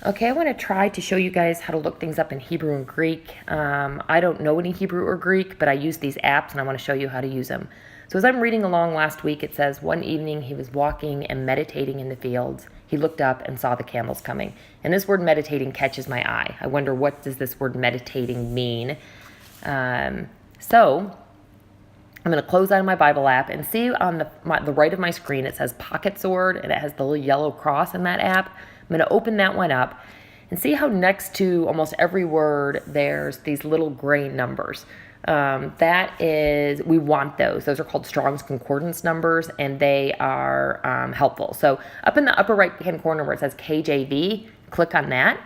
Okay, I want to try to show you guys how to look things up in Hebrew and Greek. I don't know any Hebrew or Greek, but I use these apps and I want to show you how to use them. So as I'm reading along last week, it says, one evening he was walking and meditating in the fields. He looked up and saw the camels coming. And this word meditating catches my eye. I wonder, what does this word meditating mean? So I'm going to close out of my Bible app and see on the right of my screen, it says Pocket Sword, and it has the little yellow cross in that app. I'm going to open that one up and see how next to almost every word there's these little gray numbers. We want those. Those are called Strong's Concordance numbers, and they are helpful. So up in the upper right-hand corner where it says KJV, click on that.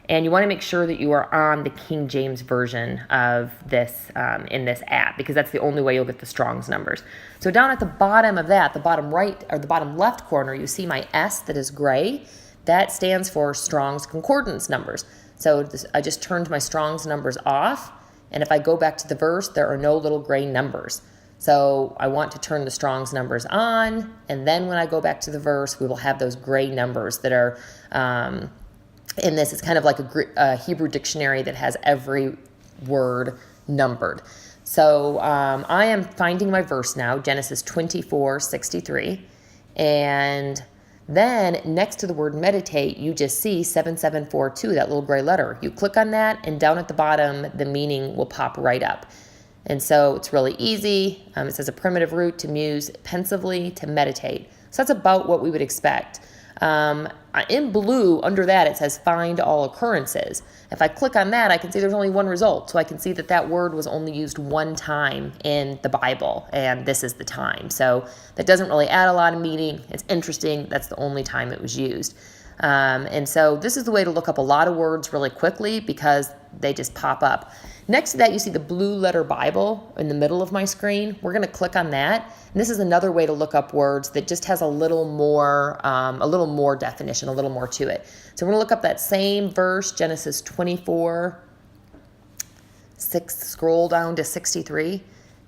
And you want to make sure that you are on the King James version of this in this app, because that's the only way you'll get the Strong's numbers. So down at the bottom of that, the bottom right or the bottom left corner, you see my S that is gray. That stands for Strong's Concordance numbers. So I just turned my Strong's numbers off, and if I go back to the verse, there are no little gray numbers. So I want to turn the Strong's numbers on, and then when I go back to the verse, we will have those gray numbers that are in this. It's kind of like a Hebrew dictionary that has every word numbered. So I am finding my verse now, Genesis 24:63, and then next to the word meditate, you just see 7742, that little gray letter. You click on that, and down at the bottom, the meaning will pop right up. And so it's really easy. It says a primitive root to muse pensively, to meditate. So that's about what we would expect. In blue, under that, it says find all occurrences. If I click on that, I can see there's only one result. So I can see that that word was only used one time in the Bible, and this is the time. So that doesn't really add a lot of meaning. It's interesting. That's the only time it was used. And so this is the way to look up a lot of words really quickly, because they just pop up. Next to that, you see the blue letter Bible in the middle of my screen. We're going to click on that. And this is another way to look up words that just has a little more definition, a little more to it. So we're going to look up that same verse, Genesis 24, 6, scroll down to 63.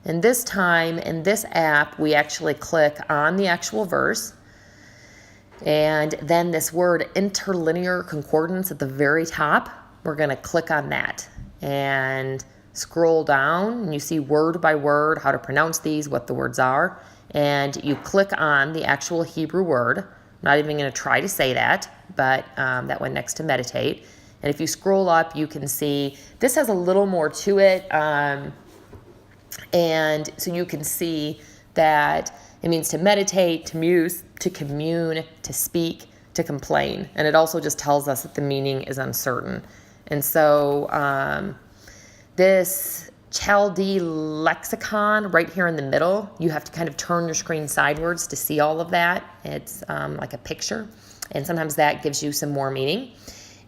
And this time in this app, we actually click on the actual verse. And then this word interlinear concordance at the very top, we're going to click on that and scroll down, and you see word by word how to pronounce these, what the words are, and you click on the actual Hebrew word. I'm not even going to try to say that, but that one next to meditate. And if you scroll up, you can see this has a little more to it, and so you can see that it means to meditate, to muse, to commune, to speak, to complain. And it also just tells us that the meaning is uncertain. And so this Chaldee lexicon right here in the middle, you have to kind of turn your screen sideways to see all of that. It's like a picture. And sometimes that gives you some more meaning.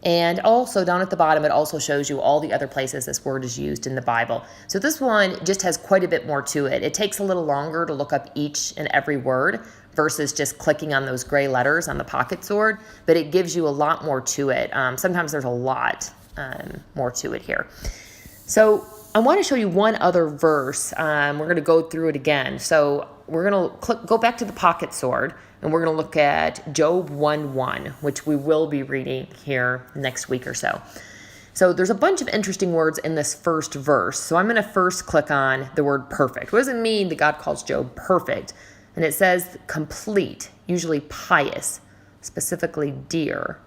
And also down at the bottom, it also shows you all the other places this word is used in the Bible. So this one just has quite a bit more to it. It takes a little longer to look up each and every word versus just clicking on those gray letters on the Pocket Sword, but it gives you a lot more to it. Sometimes there's a lot more to it here. So I want to show you one other verse. We're going to go through it again. So we're going to go back to the Pocket Sword, and we're going to look at Job 1:1, which we will be reading here next week or so. So there's a bunch of interesting words in this first verse. So I'm going to first click on the word perfect. What does it mean that God calls Job perfect? And it says complete, usually pious, specifically dear,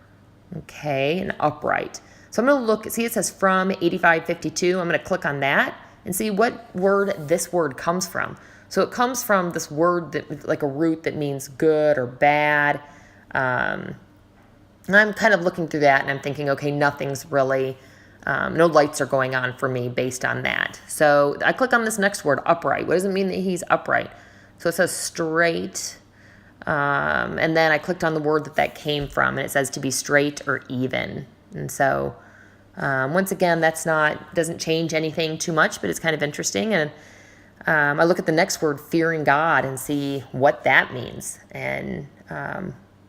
okay, and upright. So I'm going to look, see it says from 8552. I'm going to click on that and see what word this word comes from. So it comes from this word that like a root that means good or bad. And I'm kind of looking through that and I'm thinking, okay, nothing's really, no lights are going on for me based on that. So I click on this next word, upright. What does it mean that he's upright? So it says straight. And then I clicked on the word that came from, and it says to be straight or even. And so once again, doesn't change anything too much, but it's kind of interesting. And I look at the next word, fearing God, and see what that means and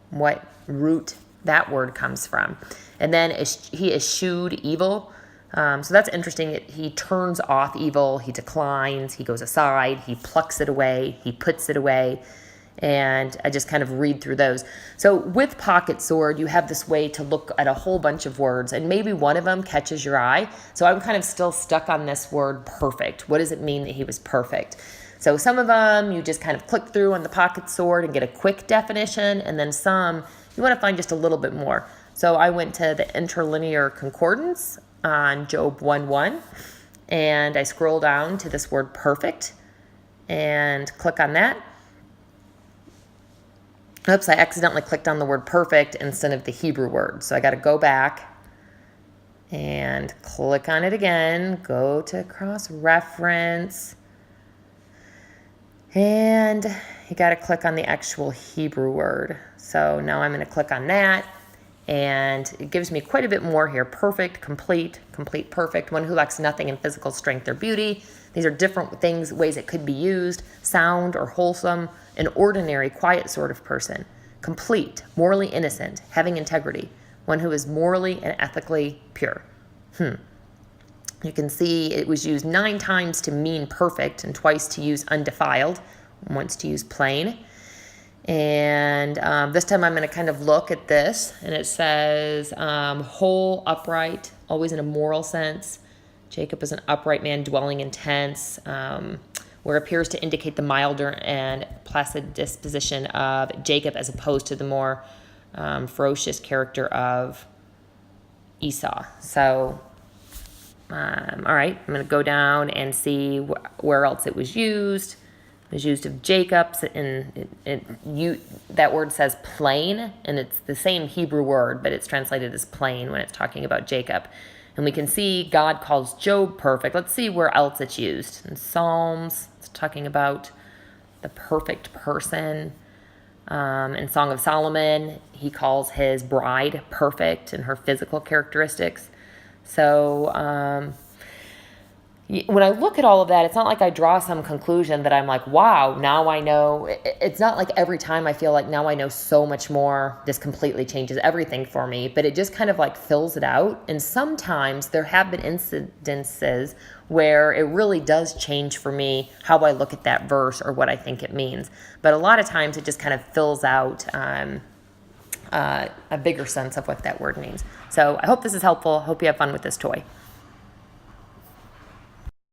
what root that word comes from. And then he eschewed evil. So that's interesting. He turns off evil. He declines. He goes aside. He plucks it away. He puts it away. And I just kind of read through those. So with Pocket Sword, you have this way to look at a whole bunch of words, and maybe one of them catches your eye. So I'm kind of still stuck on this word perfect. What does it mean that he was perfect? So some of them you just kind of click through on the Pocket Sword and get a quick definition, and then some you want to find just a little bit more. So I went to the Interlinear Concordance on Job 1:1, and I scroll down to this word perfect and click on that. Oops, I accidentally clicked on the word perfect instead of the Hebrew word. So I got to go back and click on it again, go to cross-reference, and you got to click on the actual Hebrew word. So now I'm going to click on that, and it gives me quite a bit more here. Perfect, complete, complete, perfect, one who lacks nothing in physical strength or beauty. These are different things, ways it could be used. Sound or wholesome, an ordinary, quiet sort of person. Complete, morally innocent, having integrity, one who is morally and ethically pure. You can see it was used 9 times to mean perfect and twice to use undefiled, once to use plain. And this time I'm going to kind of look at this, and it says whole, upright, always in a moral sense. Jacob is an upright man dwelling in tents, where it appears to indicate the milder and placid disposition of Jacob as opposed to the more ferocious character of Esau. So, all right, I'm going to go down and see where else it was used. It was used of Jacob's, and that word says plain, and it's the same Hebrew word, but it's translated as plain when it's talking about Jacob. And we can see God calls Job perfect. Let's see where else it's used. In Psalms, it's talking about the perfect person. In Song of Solomon, he calls his bride perfect in her physical characteristics. So when I look at all of that, it's not like I draw some conclusion that I'm like, wow, now I know. It's not like every time I feel like now I know so much more. This completely changes everything for me, but it just kind of like fills it out. And sometimes there have been incidences where it really does change for me how I look at that verse or what I think it means. But a lot of times it just kind of fills out a bigger sense of what that word means. So I hope this is helpful. Hope you have fun with this toy.